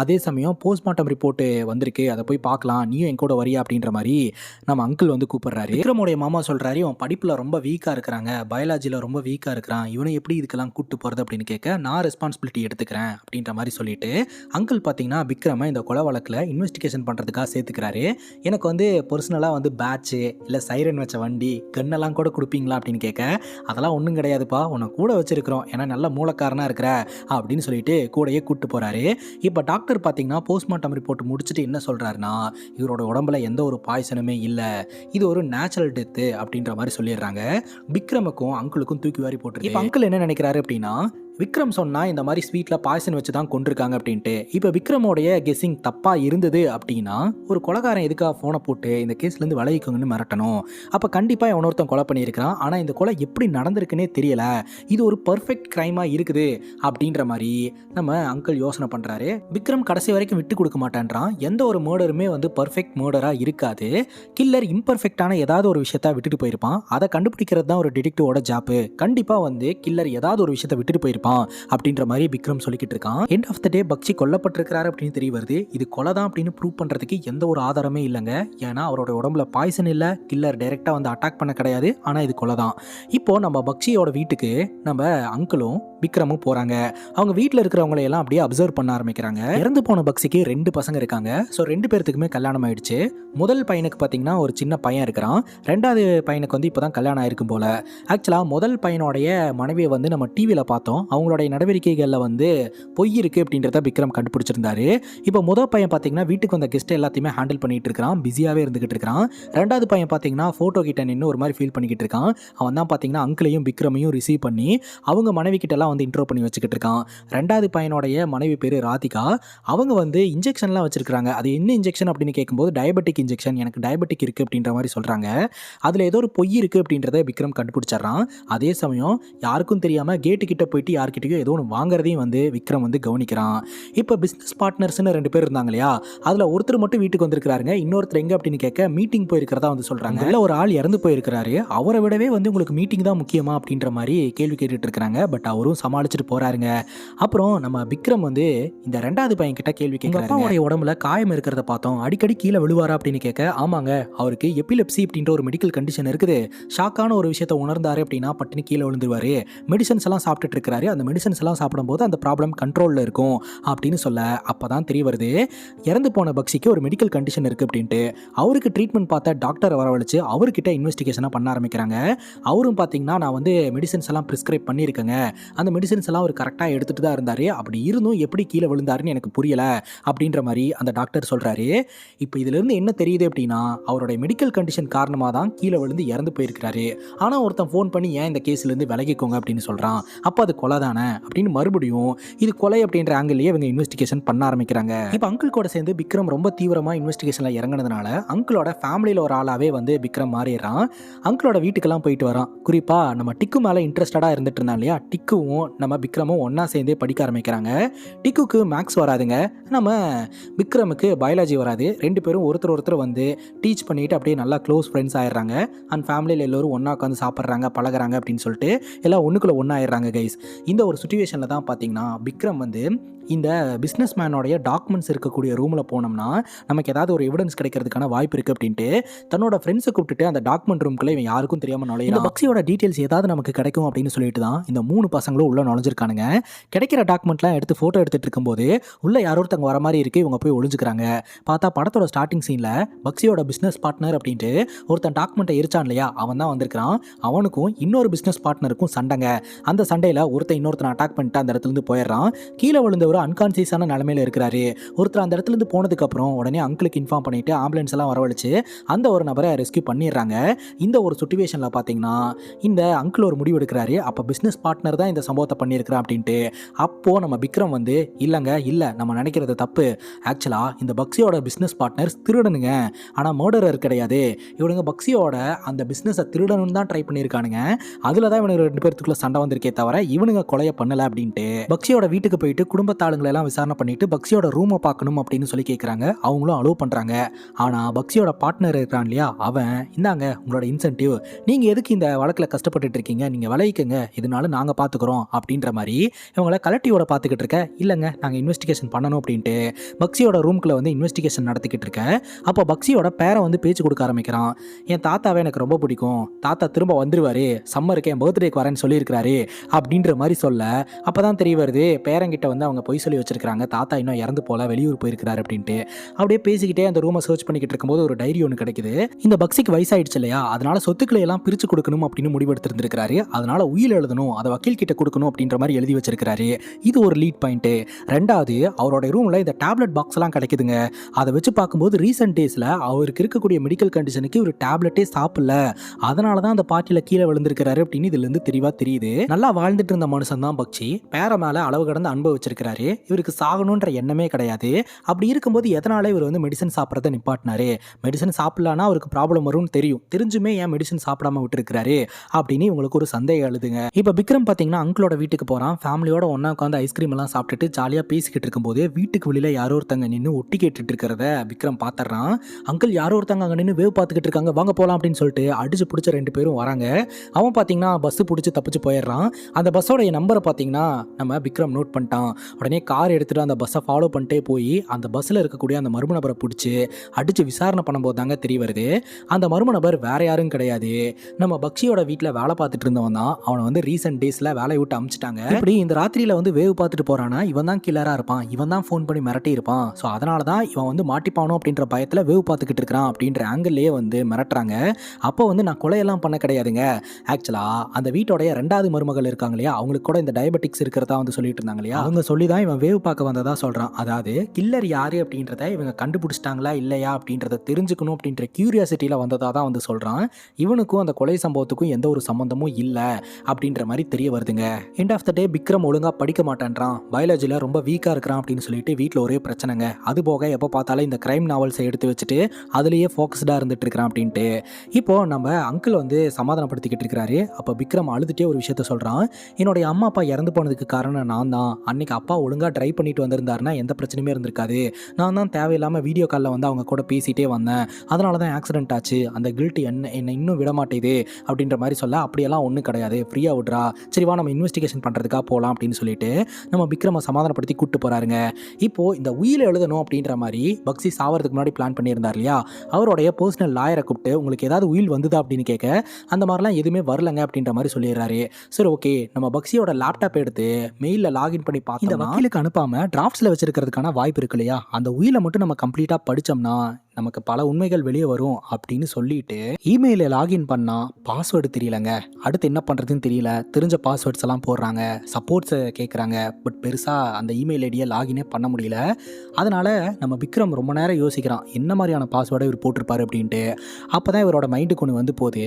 அதே சமயம் போஸ்ட்மார்ட்டம் ரிப்போர்ட் வந்திருக்கு, அதை போய் பார்க்கலாம், நீயும் என் கூட வரியா அப்படின்ற மாதிரி நம்ம அங்கிள் வந்து கூப்பிடுறாரு. விக்ரமோடைய மாமா சொல்றாரு, இவன் படிப்பில் ரொம்ப வீக்காக இருக்கிறாங்க, பயாலஜியில் ரொம்ப வீக்காக இருக்கிறான், இவனை எப்படி இதுக்கெல்லாம் கூப்பிட்டு போகிறது அப்படின்னு கேட்க, நான் ரெஸ்பான்சிபிலிட்டி எடுத்துக்கிறேன் அப்படின்ற மாதிரி சொல்லிட்டு அங்கிள் பார்த்தீங்கன்னா விக்ரமை இந்த கொலை வழக்கில் இன்வெஸ்டிகேஷன் பண்ணுறதுக்காக சேர்த்துக்கிறாரு. எனக்கு வந்து பர்சனலாக வந்து பேட்சு இல்லை சைரன் வச்ச வண்டி கன்னெல்லாம் கூட கொடுப்பீங்களா அப்படின்னு கேட்க, அதெல்லாம் ஒன்றும் கிடையாதுப்பா, உன்னை கூட வச்சிருக்கிறோம், ஏன்னா நல்ல மூலக்காரனாக இருக்கிற அப்படின்னு சொல்லிட்டு கூடையே கூப்பிட்டு போகிறாரு. இப்போ டாக்டர் பார்த்தீங்கன்னா போஸ்ட்மார்ட்டம் ரிப்போர்ட் முடிச்சுட்டு என்ன சொல்கிறாருன்னா, இவரோட உடம்புல எந்த ஒரு பாய்சனுமே இல்லை, இது ஒரு நேச்சுரல் டெத்து அப்படின்ற மாதிரி சொல்லிடுறாங்க. விக்ரமுக்கும் அங்கிளுக்கும் தூக்கி வாரி போட்டு இப்போ அங்கிள் என்ன நினைக்கிறாரு அப்படின்னா, விக்ரம் சொன்னா இந்த மாதிரி ஸ்வீட்ல பாய்சன் வச்சு தான் கொண்டிருக்காங்க அப்படின்ட்டு. இப்போ விக்ரமோடைய கெஸ்ஸிங் தப்பா இருந்தது அப்படின்னா ஒரு கொலைகாரன் எதுக்காக ஃபோனை போட்டு இந்த கேஸ்ல இருந்து விலகிக்கோங்கன்னு மிரட்டணும். அப்ப கண்டிப்பா ஒருத்தன் கொலை பண்ணியிருக்கான். ஆனா இந்த கொலை எப்படி நடந்திருக்குன்னே தெரியல, இது ஒரு பர்ஃபெக்ட் கிரைமா இருக்குது அப்படின்ற மாதிரி நம்ம அங்கிள் யோசனை பண்றாரு. விக்ரம் கடைசி வரைக்கும் விட்டு கொடுக்க மாட்டேன்றான். எந்த ஒரு மர்டருமே பர்ஃபெக்ட் மர்டரா இருக்காது. கில்லர் இம்பர்ஃபெக்டான ஏதாவது ஒரு விஷயத்த விட்டுட்டு போயிருப்பான். அதை கண்டுபிடிக்கிறது தான் ஒரு டிடெக்டிவோட ஜாப். கண்டிப்பா கில்லர் ஏதாவது ஒரு விஷயத்தை விட்டுட்டு போயிருப்பான் அப்படின்ற மாதிரி விக்ரம் சொல்லிக்கிட்டு இருக்கான். எண்ட் ஆஃப் த டே பக்சி கொல்லப்பட்டிருக்கிறாரு அப்படின்னு தெரிய வருது. இது கொலை தான் அப்படின்னு ப்ரூவ் பண்றதுக்கு எந்த ஒரு ஆதாரமே இல்லைங்க. ஏன்னா அவரோட உடம்புல பாய்சன் இல்ல, கில்லர் டைரக்டா அட்டாக் பண்ண கிடையாது. ஆனா இது கொலை தான். இப்போ நம்ம பக்சியோட வீட்டுக்கு நம்ம அங்கிளும் விக்ரமும் போறாங்க. அவங்க வீட்டில் இருக்கிறவங்களை எல்லாம் அப்படியே அப்சர்வ் பண்ண ஆரம்பிக்கிறாங்க. இறந்து போன பக்சிக்கு 2 பசங்க இருக்காங்க. ஸோ 2 பேர்த்துக்குமே கல்யாணம் ஆயிடுச்சு. முதல் பையனுக்கு பார்த்தீங்கன்னா ஒரு சின்ன பையன் இருக்கிறான். 2வது பையனுக்கு இப்போதான் கல்யாணம் ஆயிருக்கும் போல. ஆக்சுவலாக முதல் பையனுடைய மனைவியை நம்ம டிவியில் பார்த்தோம். அவங்களுடைய நடவடிக்கைகளில் பொய் இருக்கு அப்படின்றத விக்ரம் கண்டுபிடிச்சிருந்தாரு. இப்போ முதல் பையன் பார்த்தீங்கன்னா வீட்டுக்கு வந்த கெஸ்ட் எல்லாத்தையுமே ஹேண்டில் பண்ணிட்டு இருக்கிறான். பிஸியாகவே இருந்துகிட்டு இருக்கிறான். 2வது பையன் பார்த்தீங்கன்னா ஃபோட்டோ கிட்ட நின்று ஒரு மாதிரி ஃபீல் பண்ணிக்கிட்டு இருக்கான். அவன் தான் பார்த்தீங்கன்னா அங்கிளையும் விக்ரமையும் ரிசீவ் பண்ணி அவங்க மனைவி கிட்டலாம் இன்ட்ரோ பண்ணி வச்சுக்கிட்டு இருக்கான். 2வது பையனுடைய மனைவி பேரு ராதிகா. அவங்க இன்ஜெக்ஷன்லாம் வச்சிருக்காங்க. அது என்ன இன்ஜெக்ஷன் அப்படின்னு கேட்கும்போது டயபெட்டிக் இன்ஜெக்ஷன், எனக்கு டயபெட்டிக் இருக்கு அப்படின்ற மாதிரி சொல்றாங்க. அதுல ஏதோ ஒரு பொய் இருக்கு அப்படின்றத விக்ரம் கண்டுபிடிச்சிடறான். அதே சமயம் யாருக்கும் தெரியாம கேட்டு கிட்ட போயிட்டு யார்கிட்டயோ ஏதோ ஒன்று வாங்குறதையும் விக்ரம் கவனிக்கிறான். இப்போ பிசினஸ் பார்ட்னர்ஸ்னு 2 பேர் இருந்தாங்க இல்லையா, அதுல ஒருத்தர் மட்டும் வீட்டுக்கு வந்திருக்காருங்க. இன்னொருத்தர் எங்க அப்படின்னு கேட்க மீட்டிங் போயிருக்கிறதா சொல்றாங்க. இல்ல ஒரு ஆள் இறந்து போயிருக்கிறாரு, அவரை விடவே உங்களுக்கு மீட்டிங் தான் முக்கியமா அப்படின்ற மாதிரி கேள்வி கேட்டுட்டு இருக்காங்க. பட் அவரும் சமாளிச்சுட்டு போறாருங்க. அப்புறம் நம்ம விக்ரம் இந்த 2வது பையன் கிட்ட கேள்வி கேட்கிறாரு. அப்பாவுடைய உடம்புல காயம் இருக்கிறத பார்த்தோம், அடிக்கடி கீழே விழுவாரா அப்படின்னு கேட்க, ஆமாங்க அவருக்கு எபிலெப்சி அப்படின்ற ஒரு மெடிக்கல் கண்டிஷன் இருக்குது. ஷாக்கான ஒரு விஷயத்தை உணர்ந்தாரு அப்படின்னா பட்டினி கீழே விழுந்துருவாரு. மெடிசன்ஸ் எல்லாம் சாப்பிட்டுட்டு இருக்காரு. அந்த மெடிசன்ஸ் எல்லாம் சாப்பிடும்போது அந்த ப்ராப்ளம் கண்ட்ரோல்ல இருக்கும் அப்படின்னு சொல்ல, அப்பதான் தெரிய வருது இறந்து போன பக்சிக்கு ஒரு மெடிக்கல் கண்டிஷன் இருக்கு அப்படின்ட்டு. அவருக்கு ட்ரீட்மெண்ட் பார்த்த டாக்டரை வரவழைச்சு அவர்கிட்ட இன்வெஸ்டிகேஷனா பண்ண ஆரம்பிக்கிறாங்க. அவரும் பார்த்தீங்கன்னா நான் மெடிசன்ஸ் எல்லாம் பிரிஸ்கிரைப் பண்ணியிருக்கேங்க, அந்த மெடிசன்ஸ் எல்லாம் அவர் கரெக்டாக எடுத்துட்டு தான் இருந்தாரு, அப்படி இருந்தும் எப்படி கீழே விழுந்தாருன்னு எனக்கு புரியல அப்படின்ற மாதிரி அந்த டாக்டர் சொல்றாரு. இப்போ இதுல இருந்து என்ன தெரியுது அப்படின்னா அவருடைய மெடிக்கல் கண்டிஷன் காரணமாக தான் கீழே விழுந்து இறந்து போயிருக்கிறாரு. ஆனா ஒருத்தன் ஃபோன் பண்ணி ஏன் இந்த கேஸ்ல இருந்து விலகிக்கோங்க அப்படின்னு சொல்றான். அப்போ அது கொலை தானே அப்படின்னு மறுபடியும் இது கொலை அப்படின்ற ஆங்கிள்லயே இவங்க இன்வெஸ்டிகேஷன் பண்ண ஆரம்பிக்கிறாங்க. இப்போ அங்கிள் கூட சேர்ந்து விக்ரம் ரொம்ப தீவிரமா இன்வெஸ்டிகேஷன்ல இறங்கினதுனால அங்கிளோட ஃபேமிலியில ஒரு ஆளாவே விக்ரம் மாறிடுறான். அங்கிளோட வீட்டுக்கெல்லாம் போயிட்டு வரான். குறிப்பா நம்ம டிக்கு மேல இன்ட்ரெஸ்டடா இருந்துட்டு இருந்தான் இல்லையா, டிக்குவும் நம்ம விக்ரமும் ஒன்னா சேர்ந்தே படிக்க ஆரம்பிக்கிறாங்க. டிக்குக்கு மேக்ஸ் வராதுங்க, நம்ம விக்ரமுக்கு பயாலஜி வராது. 2 பேரும் ஒருத்தர் டீச் பண்ணிட்டு அப்படியே நல்லா க்ளோஸ் ஃப்ரெண்ட்ஸ் ஆயிடுறாங்க. அண்ட் ஃபேமிலியில் எல்லோரும் ஒன்றா உட்காந்து சாப்பிட்றாங்க, பழகுறாங்க அப்படின்னு சொல்லிட்டு எல்லாம் ஒன்றுக்குள்ள ஒன்றா ஆயிடுறாங்க கைஸ். இந்த ஒரு சுச்சுவேஷனில் தான் பார்த்தீங்கன்னா விக்ரம் இந்த பிஸ்னஸ் மேனோடைய டாக்குமெண்ட்ஸ் இருக்கக்கூடிய ரூமில் போனோம்னா நமக்கு ஏதாவது ஒரு எவிடன்ஸ் கிடைக்கிறதுக்கான வாய்ப்பு இருக்குது அப்படின்ட்டு தன்னோட ஃப்ரெண்ட்ஸை கூப்பிட்டுட்டு அந்த டாக்குமெண்ட் ரூம்குள்ளே இவன் யாருக்கும் தெரியாமல் நுழைய பக்சியோட டீட்டெயில்ஸ் ஏதாவது நமக்கு கிடைக்கும் அப்படின்னு சொல்லிட்டு தான் இந்த 3 பசங்களும் உள்ள நுழைஞ்சிருக்கானுங்க. கிடைக்கிற டாக்குமெண்ட்லாம் எடுத்து ஃபோட்டோ எடுத்துட்டு இருக்கும்போது உள்ள யாரொருத்தங்க வர மாதிரி இருக்கு. இவங்க போய் ஒளிஞ்சுக்கிறாங்க. பார்த்தா படத்தோட ஸ்டார்டிங் சீனில் பக்சியோட பிஸ்னஸ் பார்ட்னர் அப்படின்ட்டு ஒருத்தன் டாக்குமெண்ட்டை எரிச்சான் இல்லையா, அவன் தான் வந்திருக்கான். அவனுக்கும் இன்னொரு பிஸ்னஸ் பார்ட்னருக்கும் சண்டைங்க. அந்த சண்டையில் ஒருத்தன் இன்னொருத்தனை அட்டாக் பண்ணிட்டு அந்த இடத்துல இருந்து போயிடுறான். கீழே விழுந்தவர் அன்கான்சியஸான நிலைமையில இருக்கிறாரு. ஒருத்தர் அந்த இடத்துல இருந்து போனதுக்கு அப்புறம் உடனே அங்கிளுக்கு இன்ஃபார்ம் பண்ணிட்டு ஆம்புலன்ஸ் எல்லாம் வரவழைச்சு அந்த ஒரு நபரை ரெஸ்கியூ பண்ணிடுறாங்க. இந்த ஒரு சிச்சுவேஷன்ல பாத்தீங்கன்னா இந்த அங்கிள் ஒரு முடிவு எடுக்கிறாரு. அப்ப பிசினஸ் பார்ட்னர் தான் இந்த சம்பவத்தை பண்ணியிருக்கிறான் அப்படின்ட்டு. அப்போ நம்ம விக்ரம் இல்லங்க இல்ல நம்ம நினைக்கிறது தப்பு, ஆக்சுவலா இந்த பக்சியோட பிசினஸ் பார்ட்னர் திருடனுங்க, ஆனா மர்டரர் கிடையாது. இவனுங்க பக்சியோட அந்த பிசினஸை திருடணும்னு தான் ட்ரை பண்ணியிருக்கானுங்க. அதுல தான் இவனுக்கு 2 பேருக்குள்ள சண்டை வந்திருக்கே தவிர இவனுங்க கொலையை பண்ணல அப்படின்ட்டு பக்சியோட வீட்டுக்கு போயிட்டு குடும்பத்தாளுங்களை எல்லாம் விசாரணை பண்ணிட்டு பக்சியோட ரூமை பார்க்கணும் அப்படின்னு சொல்லி கேட்குறாங்க. அவங்களும் அலோவ் பண்ணுறாங்க. ஆனால் பக்சியோட பார்ட்னர் இருக்கிறான் இல்லையா, அவன் இந்தாங்க உங்களோட இன்சென்டிவ், நீங்கள் எதுக்கு இந்த வழக்கில் கஷ்டப்பட்டுட்டு இருக்கீங்க, நீங்கள் விளைவிக்கங்க, இதனால நாங்கள் பார்த்துக்குறோம் அப்படின்ற மாதிரி இவங்கள கலெக்டிவோட பார்த்துக்கிட்டு இருக்க. இல்லைங்க நாங்கள் இன்வெஸ்டிகேஷன் பண்ணணும் அப்படின்ட்டு பக்சியோட ரூம்குள்ளே இன்வெஸ்டிகேஷன் நடத்திக்கிட்டு இருக்கேன். அப்போ பக்சியோட பேரை பேச்சு கொடுக்க ஆரம்பிக்கிறான். என் தாத்தாவை எனக்கு ரொம்ப பிடிக்கும், தாத்தா திரும்ப வந்துருவாரு, சம்மருக்கு என் பர்த்டேக்கு வரேன்னு சொல்லியிருக்கிறாரு அப்படின்ற மாதிரி சொல்ல, அப்போ தான் தெரிய வருது பேரங்கிட்ட அவங்க பொய் சொல்லி வச்சிருக்காங்க, தாத்தா இன்னும் இறந்து போல, வெளியூர் போயிருக்கிறாரு அப்படின்ட்டு. அப்படியே பேசிக்கிட்டே அந்த ரூமை சர்ச் பண்ணிக்கிட்டு இருக்கும்போது ஒரு டைரி ஒன்று கிடைக்குது. இந்த பக்ஸிக்கு வயசாயிடுச்சு இல்லையா, அதனால சொத்துக்களை எல்லாம் பிரிச்சு கொடுக்கணும் அப்படின்னு முடிவெடுத்திருந்திருக்காரு. அதனால உயில் எழுதணும், அதை வக்கீல் கிட்ட கொடுக்கணும் அப்படின்ற மாதிரி எழுதி வச்சிருக்காரு. இது ஒரு லீட் பாயிண்ட். ரெண்டாவது, அவரோட ரூம்ல இந்த டேப்லெட் பாக்ஸ் எல்லாம் கிடைக்குதுங்க. அதை வச்சு பார்க்கும்போது ரீசெண்ட் டேஸ்ல அவருக்கு இருக்கக்கூடிய மெடிக்கல் கண்டிஷனுக்கு ஒரு டேப்லெட்டே சாப்பிடல, அதனாலதான் அந்த பார்ட்டியில கீழே விழுந்திருக்கிறாரு அப்படின்னு இதுல இருந்து தெளிவா தெரியுது. நல்லா வாழ்ந்துட்டு இருந்த மனுஷன் தான் பக்ஷி, பேர மேல அளவு கடந்து அன்பு வச்சிருக்காரு. இவருக்கு சாகணும்ன்ற எண்ணமே கிடையாது. அப்படி இருக்கும்போது எதனால இவர் வந்து மெடிசன் சாப்பிட்றத நிப்பாட்டினாரு? மெடிசன் சாப்பிடலான்னா அவருக்கு ப்ராப்ளம் வரும்னு தெரியும், தெரிஞ்சுமே ஏன் மெடிசன் சாப்பிடாம விட்டுருக்காரு அப்படின்னு இவங்களுக்கு ஒரு சந்தேகம் எழுதுங்க. இப்ப விக்ரம் பாத்தீங்கன்னா அங்கிளோட வீட்டுக்கு போறான். ஃபேமிலியோட ஒன்னா உட்காந்து ஐஸ்கிரீம் எல்லாம் சாப்பிட்டுட்டு ஜாலியா பேசிக்கிட்டு இருக்கும்போது வீட்டுக்கு வெளியில யாரோ ஒருத்தங்க நின்று ஒட்டி கேட்டுட்டு இருக்கிறத விக்ரம் பாத்துறான். அங்கிள் யாரோ ஒருத்தங்க அங்க நின்று வேவ் பார்த்துக்கிட்டு இருக்காங்க, வாங்க போலாம் அப்படின்னு சொல்லிட்டு அடிச்சு பிடிச்ச 2 பேரும் வராங்க. அவன் பாத்தீங்கன்னா பஸ் பிடிச்சி தப்பிச்சு போயிடுறான். அந்த பஸ்ஸோட நம்பரை பாத்தீங்கன்னா நம்ம விக்ரம் நோட் பண்ணிட்டான். உடனே கார் எடுத்துட்டு அந்த பஸ்ஸை ஃபாலோ பண்ணிட்டே போய் அந்த பஸ்ல இருக்கக்கூடிய அந்த மர்ம நபரை பிடிச்சி அடிச்சு விசாரணை பண்ணும்போது தாங்க தெரிய வருது, அந்த மர்ம நபர் வேற யாரும் கிடையாது, நம்ம பக்ஷியோட வீட்டில் வேலை பார்த்துட்டு இருந்தவன் தான். அவனை வந்து ரீசெண்ட் டேஸ்ல வேலையை விட்டு அமிச்சிட்டாங்க. இப்படி இந்த ராத்திரியில வந்து வேவ் பார்த்துட்டு போறானா, இவன் தான் கில்லரா இருப்பான், இவன் தான் ஃபோன் பண்ணி மிரட்டி இருப்பான். ஸோ அதனால தான் இவன் வந்து மாட்டிப்பானோ அப்படின்ற பயத்தில் வேவ் பார்த்துக்கிட்டு இருக்கிறான் அப்படின்ற ஆங்கிள்லேயே வந்து மிரட்டுறாங்க. அப்போ வந்து நான் கொலையெல்லாம் பண்ண கிடையாதுங்க, ஆக்சுவலா அந்த வீட்டோடைய 2வது மருமகள் இருக்காங்க இல்லையா, அவங்களுக்கு கூட இந்த டயபெட்டிக்ஸ் இருக்கிறதா வந்து சொல்லிட்டு இருந்தாங்க இல்லையா, அவங்க சொல்லி தான் இவன் வேவ் பார்க்க வந்ததா சொல்றான். அதாவது கில்லர் யாரு அப்படின்றத இவங்க கண்டுபிடிச்சிட்டாங்களா இல்லையா அப்படின்றத தெரிஞ்சுக்கணும் அப்படின்ற கியூரியாசிட்டியில வந்ததா தான் வந்து சொல்றான். இவனுக்கும் அந்த கொலை சம்பவத்துக்கும் எந்த ஒரு சம்பந்தமும் இல்லை அப்படின்ற மாதிரி தெரிய வருதுங்க. எண்ட் ஆஃப் த டே விக்ரம் ஒழுங்கா படிக்க மாட்டேன்றான், பயாலஜில ரொம்ப வீக்கா இருக்கிறான் அப்படின்னு சொல்லிட்டு வீட்டில் ஒரே பிரச்சனைங்க. அது போக எப்போ பார்த்தாலும் இந்த கிரைம் நாவல்ஸை எடுத்து வச்சுட்டு அதுலேயே ஃபோக்கஸ்டாக இருந்துட்டு இருக்கிறான் அப்படின்ட்டு. இப்போ நம்ம அங்கிள் வந்து சமாதானப்படுத்திக்கிட்டு இருக்கிறாரு. அப்போ விக்ரம் அழுதுட்டே ஒரு விஷயத்த சொல்கிறான், என்னுடைய அம்மா அப்பா இறந்து போனதுக்கு காரணம் நான் தான். அன்னைக்கு அப்பா ஒழுங்காக ட்ரைவ் பண்ணிட்டு வந்திருந்தாருன்னா எந்த பிரச்சனையுமே இருந்திருக்காது. நான் தான் தேவையில்லாமல் வீடியோ காலில் வந்து அவங்க கூட பேசிகிட்டே வந்தேன், அதனால தான் ஆக்சிடென்ட் ஆச்சு. அந்த கில்ட் என்னை இன்னும் விட மாட்டேது அப்படின்ற மாதிரி சொல்ல, அப்படியெல்லாம் ஒன்றும் கிடையாது, ஃப்ரீயாக விட்றா, சரிவா நம்ம இன்வெஸ்டிகேஷன் பண்ணுறதுக்காக போகலாம் அப்படின்னு சொல்லிட்டு நம்ம விக்ரமை சமாதானப்படுத்தி கூப்பிட்டு போகிறாருங்க. இப்போது இந்த உயிரை எழுதணும் அப்படின்ற மாதிரி பக்ஸி சாவறதுக்கு முன்னாடி பிளான் பண்ணியிருந்தார் இல்லையா, அவருடைய பர்சனல் லாயரை கூப்பிட்டு உங்களுக்கு ஏதாவது உயில் வந்துதா அப்படின்னு கேட்க, அந்த மாதிரிலாம் எதுவுமே வரலங்க அப்படின்ற மாதிரி சொல்லிடுறாரு. சரி ஓகே, நம்ம பக்ஸியோட லேப்டாப் எடுத்து மெயிலில் லாகின் பண்ணி பார்த்து இந்த வக்கீலுக்கு அனுப்பாமல் டிராஃப்ட்ஸில் வச்சிருக்கிறதுக்கான வாய்ப்பு இருக்கு இல்லையா, அந்த உயிலை மட்டும் நம்ம கம்ப்ளீட்டாக படித்தோம்னா நமக்கு பல உண்மைகள் வெளியே வரும் அப்படின்னு சொல்லிட்டு இமெயிலில் லாகின் பண்ணால் பாஸ்வேர்டு தெரியலங்க. அடுத்து என்ன பண்ணுறதுன்னு தெரியல, தெரிஞ்ச பாஸ்வேர்ட்ஸ் எல்லாம் போடுறாங்க, சப்போர்ட்ஸை கேட்குறாங்க, பட் பெருசாக அந்த இமெயில் ஐடியை லாகினே பண்ண முடியல. அதனால் நம்ம விக்ரம் ரொம்ப நேரம் யோசிக்கிறான் என்ன மாதிரியான பாஸ்வேர்டை இவர் போட்டிருப்பாரு அப்படின்ட்டு. அப்போ தான் இவரோட மைண்டுக்கு ஒன்று வந்து போகுது.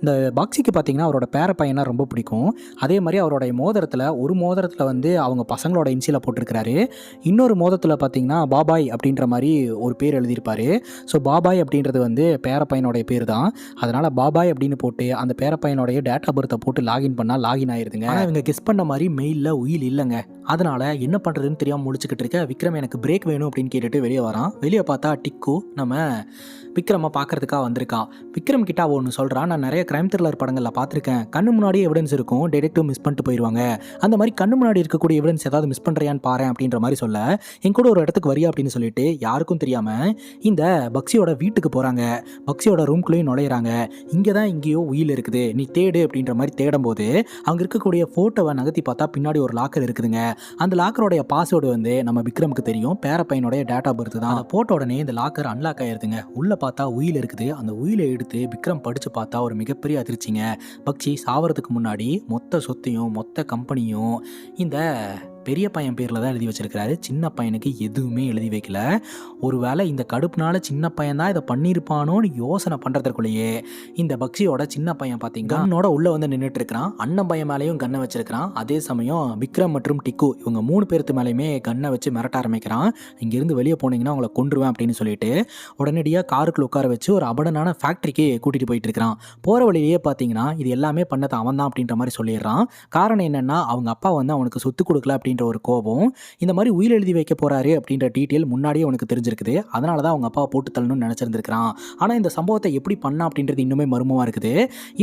இந்த பாக்ஸிக்கு பார்த்தீங்கன்னா அவரோட பேர பையனா ரொம்ப பிடிக்கும். அதே மாதிரி அவரோட மோதிரத்தில் ஒரு மோதிரத்தில் வந்து அவங்க பசங்களோட இன்சியலை போட்டிருக்கிறாரு, இன்னொரு மோதிரத்தில் பார்த்தீங்கன்னா பாபாய் அப்படின்ற மாதிரி ஒரு பேர் எழுதியிருப்பார். ஸோ பாபாய் அப்படின்றது வந்து பேரப்பையனுடைய பேர் தான். அதனால் பாபாய் அப்படின்னு போட்டு அந்த பேரப்பையனுடைய டேட் ஆஃப் பர்த்தை போட்டு லாகின் பண்ணால் லாகின் ஆயிருதுங்க. ஆனால் இவங்க கெஸ் பண்ண மாதிரி மெயிலில் உயில் இல்லைங்க. அதனால் என்ன பண்ணுறதுன்னு தெரியாமல் முடிச்சுக்கிட்டு இருக்க விக்ரம் எனக்கு பிரேக் வேணும் அப்படின்னு கேட்டுட்டு வெளியே வரான். வெளியே பார்த்தா டிக்கு நம்ம விக்ரமை பார்க்கறதுக்காக வந்திருக்கான். விக்ரம் கிட்ட ஒன்று சொல்கிறான், நான் நிறைய கிரைம் த்ரில்லர் படங்களில் பார்த்துருக்கேன், கண்ணு முன்னாடியே எவிடன்ஸ் இருக்கும், டிடெக்டிவ் மிஸ் பண்ணிட்டு போயிடுவாங்க, அந்த மாதிரி கண்ணு முன்னாடி இருக்கக்கூடிய எவிடன்ஸ் ஏதாவது மிஸ் பண்ணுறியான்னு பாரு அப்படின்ற மாதிரி சொல்ல, என் கூட ஒரு இடத்துக்கு வரியா அப்படின்னு சொல்லிட்டு யாருக்கும் தெரியாமல் இந்த பக்ஸியோட வீட்டுக்கு போகிறாங்க. பக்ஸியோட ரூம்குள்ளேயும் நுழையிறாங்க. இங்கே தான் இங்கேயோ உயில் இருக்குது, நீ தேடு அப்படின்ற மாதிரி தேடும்போது அங்கே இருக்கக்கூடிய ஃபோட்டோவை நகர்த்தி பார்த்தா பின்னாடி ஒரு லாக்கர் இருக்குதுங்க. அந்த லாக்கரோடைய பாஸ்வேர்டு வந்து நம்ம விக்ரமுக்கு தெரியும், பேரப்பையனுடைய டேட் ஆஃப் பர்த் தான். அதை போட்ட உடனே இந்த லாக்கர் அன்லாக் ஆயிருதுங்க. உள்ள பார்த்தா உயில் இருக்குது. அந்த உயிலை எடுத்து விக்ரம் படிச்சு பார்த்தா ஒரு மிகப்பெரிய அதிர்ச்சிங்க. பக்ஷி சாவறதுக்கு முன்னாடி மொத்த சொத்தையும் மொத்த கம்பெனியும் இந்த பெரிய பையன் பேரில் தான் எழுதி வச்சிருக்கிறாரு. சின்ன பையனுக்கு எதுவுமே எழுதி வைக்கல. ஒருவேளை இந்த கடுப்புனால சின்ன பையன் தான் இதை பண்ணியிருப்பானோன்னு யோசனை பண்ணுறதுக்குள்ளேயே இந்த பக்ஷியோட சின்ன பையன் பார்த்தீங்கன்னா கன்னோட உள்ளே வந்து நின்றுட்டு இருக்கிறான். அண்ணன் பையன் மேலேயும் கன்னை வச்சிருக்கிறான். அதே சமயம் விக்ரம் மற்றும் டிக்கு இவங்க 3 பேருக்கு மேலேயுமே கன்னை வச்சு மிரட்ட ஆரம்பிக்கிறான். இங்கேருந்து வெளியே போனீங்கன்னா அவங்கள கொன்றுவேன் அப்படின்னு சொல்லிட்டு உடனடியாக காருக்குள்ள உட்கார வச்சு ஒரு அபடனான ஃபேக்ட்ரிக்கு கூட்டிகிட்டு போயிட்டு இருக்கிறான். போகிற வழியிலேயே பார்த்தீங்கன்னா இது எல்லாமே பண்ணது அவன் தான் அப்படின்ற மாதிரி சொல்லிடுறான். காரணம் என்னென்னா அவங்க அப்பா வந்து அவனுக்கு சொத்து கொடுக்கல அப்படின்ற ஒரு கோபம். இந்த மாதிரி உயில் எழுதி வைக்க போறாரு அப்படின்ற டீட்டெயில் முன்னாடியே அவனுக்கு தெரிஞ்சிருக்குது. அதனால தான் அவங்க அப்பாவை போட்டு தள்ளணும்னு நினைச்சிருந்திருக்கான். ஆனால் இந்த சம்பவத்தை எப்படி பண்ணா அப்படின்றது இன்னுமே மர்மமாக இருக்குது.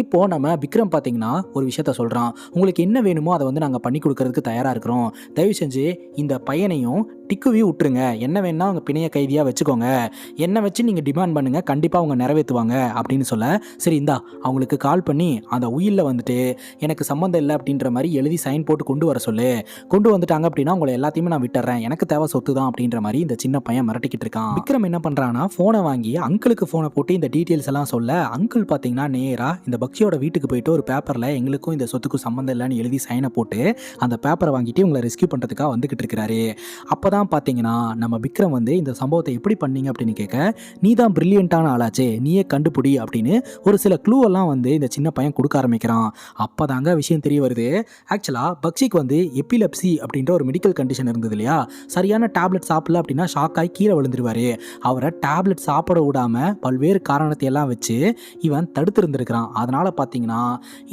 இப்போ நம்ம விக்ரம் பார்த்தீங்கன்னா ஒரு விஷயத்த சொல்கிறான், உங்களுக்கு என்ன வேணுமோ அதை வந்து நாங்கள் பண்ணி கொடுக்கறதுக்கு தயாராக இருக்கிறோம், தயவு செஞ்சு இந்த பையனையும் டிக்குவையும் விட்டுருங்க, என்ன வேணா அவங்க பிணைய கைதியாக வச்சுக்கோங்க, என்ன வச்சு நீங்கள் டிமாண்ட் பண்ணுங்கள், கண்டிப்பாக அவங்க நிறைவேற்றுவாங்க அப்படின்னு சொல்ல, சரி இந்தா அவங்களுக்கு கால் பண்ணி அந்த உயிலில் வந்துட்டு எனக்கு சம்மந்தம் இல்லை அப்படின்ற மாதிரி எழுதி சைன் போட்டு கொண்டு வர சொல்லு, கொண்டு வந்துட்டாங்க அப்படின்னா உங்களை எல்லாத்தையுமே நான் விட்டுறேன், எனக்கு தேவை சொத்து தான் அப்படின்ற மாதிரி இந்த சின்ன பையன் மிரட்டிக்கிட்டு இருக்கான். விக்ரம் என்ன பண்ணுறான்னா ஃபோனை வாங்கி அங்கிளுக்கு ஃபோனை போட்டு இந்த டீட்டெயில்ஸ் எல்லாம் சொல்ல, அங்கிள் பார்த்தீங்கன்னா நேராக இந்த பக்ஷியோட வீட்டுக்கு போயிட்டு ஒரு பேப்பரில் எங்களுக்கும் இந்த சொத்துக்கும் சம்மந்தம் இல்லைன்னு எழுதி சைனை போட்டு அந்த பேப்பரை வாங்கிட்டு உங்களை ரெஸ்கியூ பண்ணுறதுக்காக வந்துக்கிட்டு இருக்கிறாரு. அப்போ தான் பார்த்தீங்கன்னா நம்ம விக்ரம் வந்து இந்த சம்பவத்தை எப்படி பண்ணீங்க அப்படின்னு கேட்க, நீ தான் பிரில்லியண்ட்டான ஆளாச்சே, நீயே கண்டுபிடி அப்படின்னு ஒரு சில க்ளூ எல்லாம் வந்து இந்த சின்ன பையன் கொடுக்க ஆரம்பிக்கிறான். அப்போ தாங்க விஷயம் தெரிய வருது. ஆக்சுவலாக பக்ஷிக்கு வந்து எபிலெப்சி அப்படின்ற ஒரு மெடிக்கல் கண்டிஷன் இருந்தது இல்லையா, சரியான டேப்லெட் சாப்பிடல அப்படின்னா ஷாக் ஆகி கீழே விழுந்துருவார். அவரை டேப்லெட் சாப்பிட விடாமல் பல்வேறு காரணத்தை எல்லாம் வச்சு இவன் தடுத்து இருந்திருக்கிறான். அதனால் பார்த்தீங்கன்னா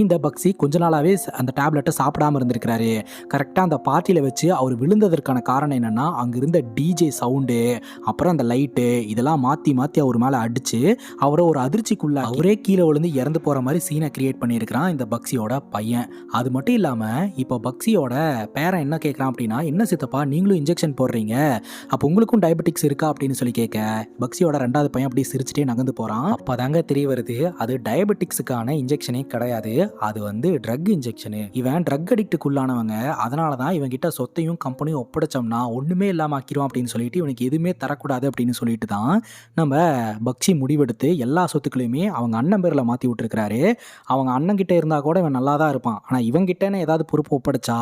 இந்த பக்ஷி கொஞ்ச நாளாகவே அந்த டேப்லெட்டை சாப்பிடாமல் இருந்திருக்கிறாரு. கரெக்டாக அந்த பார்ட்டியில் வச்சு அவர் விழுந்ததற்கான காரணம் என்னென்னா அங்கே இருந்த டிஜே சவுண்டு, அப்புறம் அந்த லைட்டு இதெல்லாம் மாற்றி மாற்றி அவர் மேலே அடித்து அவரை ஒரு அதிர்ச்சிக்குள்ள அவரே கீழே விழுந்து இறந்து போகிற மாதிரி சீனை கிரியேட் பண்ணியிருக்கிறான் இந்த பக்ஷியோட பையன். அது மட்டும் இல்லாமல் இப்போ பக்ஷியோட பேரன் என்ன கேட்குறான் அப்படின்னா, என்ன சித்தப்பா நீங்களும் இன்ஜெக்ஷன் போடுறீங்க, அப்போ உங்களுக்கும் டயபெட்டிக்ஸ் இருக்கா அப்படின்னு சொல்லி கேட்க, பக்ஷியோட ரெண்டாவது பையன் அப்படி சிரிச்சுட்டே நகர்ந்து போகிறான். அப்போ தாங்க தெரிய வருது அது டயபெட்டிக்ஸுக்கான இன்ஜெக்ஷனே கிடையாது, அது வந்து ட்ரக் இன்ஜெக்ஷனு. இவன் ட்ரக் அடிக்ட்டுக்குள்ளானவங்க, அதனால தான் இவன்கிட்ட சொத்தையும் கம்பெனியும் ஒப்படைச்சோம்னா ஒன்றுமே இல்லாமல் ஆக்கிடுவான் அப்படின்னு சொல்லிட்டு இவனுக்கு எதுவுமே தரக்கூடாது அப்படின்னு சொல்லிட்டு தான் நம்ம பக்ஷி முடிவெடுத்து எல்லா சொத்துக்களையுமே அவங்க அண்ணன் பேரில் மாற்றி விட்டுருக்கிறாரு. அவங்க அண்ணன் கிட்ட இருந்தால் கூட இவன் நல்லா தான் இருப்பான், ஆனால் இவங்கிட்டன்னு ஏதாவது பொறுப்பு ஒப்படைச்சா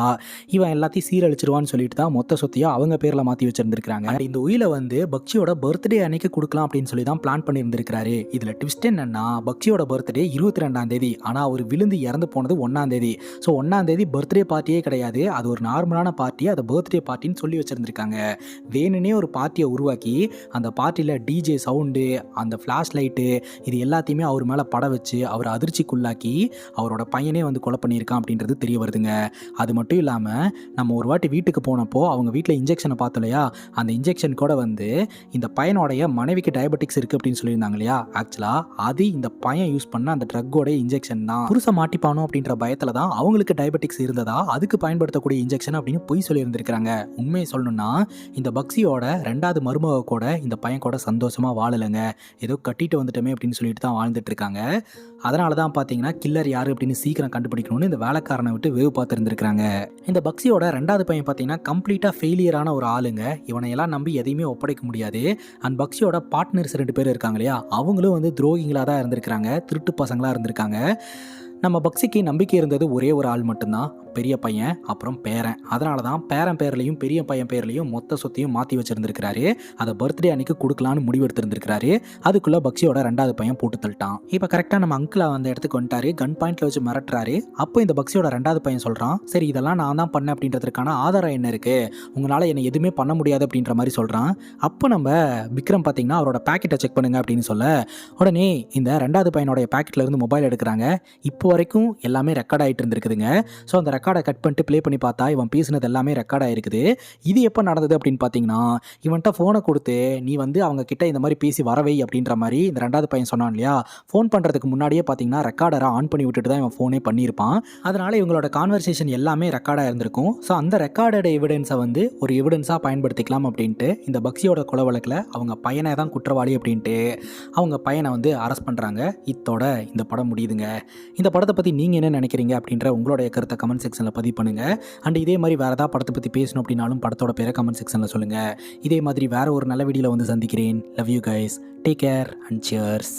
இவன் எல்லாத்தையும் சீரழிச்சிருவான்னு சொல்லிட்டு தான் மொத்த சொத்தையும் அவங்க பேரில் மாற்றி வச்சிருந்திருக்காங்க. இந்த உயிலை வந்து பக்ஷியோட பர்த்டே அன்னைக்கு கொடுக்கலாம் அப்படின்னு சொல்லி தான் பிளான் பண்ணியிருந்திருக்காரு. இதில் ட்விஸ்ட் என்னன்னா பக்ஷியோட பர்த்டே 22ஆம் தேதி, ஆனால் அவர் விழுந்து இறந்து போனது 1ஆம் தேதி. ஸோ 1ஆம் தேதி பர்த்டே பார்ட்டியே கிடையாது, அது ஒரு நார்மலான பார்ட்டி, அதை பர்த்டே பார்ட்டின்னு சொல்லி வச்சுருந்துருக்காங்க. வேணுனே ஒரு பார்ட்டியை உருவாக்கி அந்த பார்ட்டியில் டிஜே சவுண்டு, அந்த ஃப்ளாஷ் லைட்டு இது எல்லாத்தையுமே அவர் மேலே பட வச்சு அவர் அதிர்ச்சிக்குள்ளாக்கி அவரோட பையனே வந்து கொலை பண்ணியிருக்கான் அப்படின்றது தெரிய வருதுங்க. அது மட்டும் இல்லாமல் நம்ம ஒரு வாட்டி வீட்டுக்கு போனப்போ அவங்க வீட்டில் இன்ஜெக்ஷனை பார்த்தோம் இல்லையா, அந்த இன்ஜெக்ஷன் கூட வந்து இந்த பையனோடைய மனைவிக்கு டயபெட்டிக்ஸ் இருக்குது அப்படின்னு சொல்லியிருந்தாங்க இல்லையா, ஆக்சுவலாக அது இந்த பையன் யூஸ் பண்ண அந்த ட்ரக்கோட இன்ஜெக்ஷன் தான். புருஷ மாட்டிப்பானோ அப்படின்ற பயத்தில் தான் அவங்களுக்கு டயபெட்டிக்ஸ் இருந்ததா அதுக்கு பயன்படுத்தக்கூடிய இன்ஜெக்ஷன் அப்படின்னு பொய் சொல்லியிருந்திருக்கிறாங்க. உண்மையை சொல்லணும்னா இந்த பக்ஷியோட ரெண்டாவது மருமக கூட இந்த பையன் கூட சந்தோஷமாக வாழலைங்க, ஏதோ கட்டிட்டு வந்துட்டோமே அப்படின்னு சொல்லிட்டு தான் வாழ்ந்துட்டு இருக்காங்க. அதனால தான் பார்த்தீங்கன்னா கில்லர் யார் அப்படின்னு சீக்கிரம் கண்டுபிடிக்கணும்னு இந்த வேலைக்காரனை விட்டு வேவு பார்த்துருந்துருக்காங்க. இந்த பக்ஷியோட ரெண்டாவது பையன் பார்த்தீங்கன்னா கம்ப்ளீட்டாக ஃபெயிலியரான ஒரு ஆளுங்க, இவனை எல்லாம் நம்பி எதையுமே ஒப்படைக்க முடியாது. அண்ட் பக்ஷியோட பார்ட்னர்ஸ் 2 பேர் இருக்காங்க இல்லையா, அவங்களும் வந்து துரோகிகளாக தான் இருந்திருக்கிறாங்க, திருட்டு பசங்களாக இருந்திருக்காங்க. நம்ம பக்ஷிக்கு நம்பிக்கை இருந்தது ஒரே ஒரு ஆள் மட்டும்தான், பெரிய பையன் அப்புறம் பேரன். அதனால தான் பேரன் பேர்லையும் பெரிய பையன் பேர்லையும் மொத்த சொத்தையும் மாற்றி வச்சுருந்துருக்கிறாரு. அதை பர்த்டே அன்னைக்கு கொடுக்கலான்னு முடிவு எடுத்துருந்துருக்காரு. அதுக்குள்ளே பக்ஷியோட ரெண்டாவது பையன் போட்டு தள்ளிட்டான். இப்போ கரெக்டாக நம்ம அங்கிள் அந்த இடத்துக்கு வந்துட்டாரு, கன் பாயிண்ட்ல வச்சு மிரட்டுறாரு. அப்போ இந்த பக்ஷியோட ரெண்டாவது பையன் சொல்கிறான், சரி இதெல்லாம் நான் தான் பண்ணேன் அப்படின்றதுக்கான ஆதாரம் என்ன இருக்குது, உங்களால் என்னை எதுவுமே பண்ண முடியாது அப்படின்ற மாதிரி சொல்கிறான். அப்போ நம்ம விக்ரம் பார்த்தீங்கன்னா அவரோட பேக்கெட்டை செக் பண்ணுங்க அப்படின்னு சொல்ல, உடனே இந்த ரெண்டாவது பையனோட பேக்கெட்டில் இருந்து மொபைல் எடுக்கிறாங்க. இப்போ வரைக்கும் எல்லாமே ரெக்கார்ட் ஆகிட்டு இருந்திருக்குதுங்க. ஸோ அந்த ரெக்கார்டை கட் பண்ணிட்டு ப்ளே பண்ணி பார்த்தா இவன் பேசினது எல்லாமே ரெக்கார்ட் ஆகிருக்குது. இது எப்போ நடந்தது அப்படின்னு பார்த்தீங்கன்னா, இவன்கிட்ட ஃபோனை கொடுத்து நீ வந்து அவங்க கிட்ட இந்த மாதிரி பேசி வரவை அப்படின்ற மாதிரி இந்த ரெண்டாவது பையன் சொன்னான் இல்லையா, ஃபோன் பண்ணுறதுக்கு முன்னாடியே பார்த்தீங்கன்னா ரெக்கார்டரை ஆன் பண்ணி விட்டுட்டு தான் இவன் ஃபோனே பண்ணியிருப்பான். அதனால் இவங்களோட கான்வர்சேஷன் எல்லாமே ரெக்கார்டாக இருந்திருக்கும். ஸோ அந்த ரெக்கார்டோட எவிடன்ஸை வந்து ஒரு எவிடன்ஸாக பயன்படுத்திக்கலாம் அப்படின்ட்டு இந்த பக்ஷியோட கொலை வழக்கில் அவங்க பையனை தான் குற்றவாளி அப்படின்ட்டு அவங்க பையனை வந்து அரெஸ்ட் பண்ணுறாங்க. இத்தோட இந்த படம் முடியுதுங்க. இந்த படத்தை பற்றி நீங்கள் என்ன நினைக்கிறீங்க அப்படின்ற உங்களுடைய கருத்தை கமெண்ட் செக்ஷனில் பதிவு பண்ணுங்கள். அண்ட் இதே மாதிரி வேறு ஏதாவது படத்தை பற்றி பேசணும் அப்படின்னாலும் படத்தோட பேரை கமெண்ட் செக்ஷனில் சொல்லுங்கள். இதே மாதிரி வேறு ஒரு நல்ல வீடியோவில் வந்து சந்திக்கிறேன். Love you guys, take care and cheers.